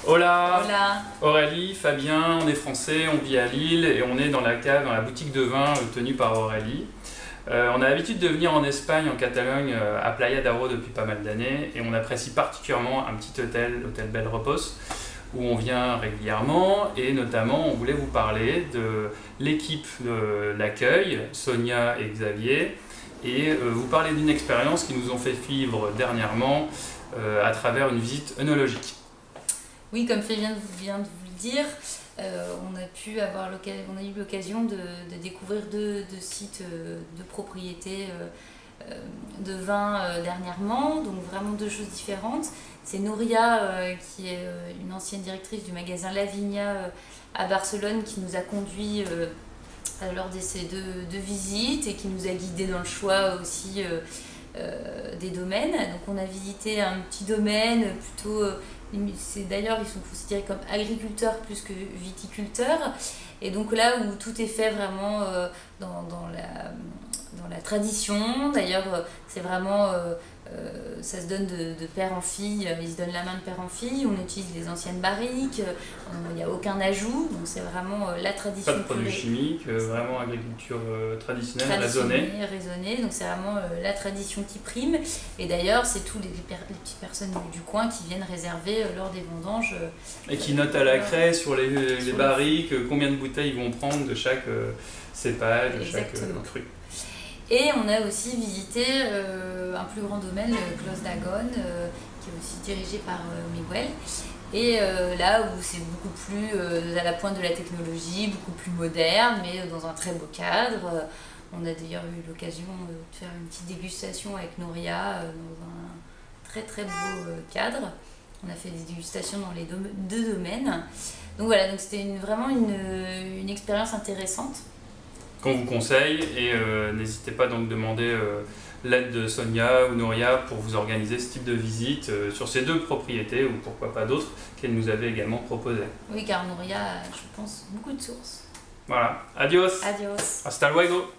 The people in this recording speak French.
Hola, Hola. Aurélie, Fabien, on est français, on vit à Lille et on est dans la cave, dans la boutique de vin tenue par Aurélie. On a l'habitude de venir en Espagne, en Catalogne, à Playa d'Aro depuis pas mal d'années et on apprécie particulièrement un petit hôtel, l'hôtel Bel Repos, où on vient régulièrement et notamment on voulait vous parler de l'équipe de l'accueil, Sonia et Xavier, et vous parler d'une expérience qu'ils nous ont fait vivre dernièrement à travers une visite œnologique. Oui, comme Fabien vient de vous le dire, on a eu l'occasion de découvrir deux sites de propriété de vin dernièrement, donc vraiment deux choses différentes. C'est Nouria, qui est une ancienne directrice du magasin La Viña à Barcelone, qui nous a conduits lors de ces deux visites et qui nous a guidés dans le choix aussi des domaines. Donc on a visité un petit domaine plutôt, d'ailleurs ils sont considérés comme agriculteurs plus que viticulteurs, et donc là où tout est fait vraiment dans la tradition. D'ailleurs c'est vraiment ça se donne de père en fille, ils se donnent la main de père en fille, on utilise les anciennes barriques, il n'y a aucun ajout, donc c'est vraiment la tradition. Pas de produits chimiques, vraiment agriculture traditionnelle, raisonnée. Donc c'est vraiment la tradition qui prime. Et d'ailleurs, c'est tous les petites personnes du coin qui viennent réserver lors des vendanges. Et qui notent à la craie sur les barriques combien de bouteilles ils vont prendre de chaque cépage, de chaque cru. Et on a aussi visité un plus grand domaine, le Clos d'Agone, qui est aussi dirigé par Miguel. Et là où c'est beaucoup plus à la pointe de la technologie, beaucoup plus moderne, mais dans un très beau cadre. On a d'ailleurs eu l'occasion de faire une petite dégustation avec Nouria dans un très très beau cadre. On a fait des dégustations dans les deux domaines. Donc voilà, donc c'était vraiment une expérience intéressante Qu'on vous conseille, et n'hésitez pas donc à demander l'aide de Sonia ou Nouria pour vous organiser ce type de visite sur ces deux propriétés, ou pourquoi pas d'autres qu'elle nous avait également proposées. Oui, car Nouria a, je pense, beaucoup de sources. Voilà, adios. Adios. Hasta luego.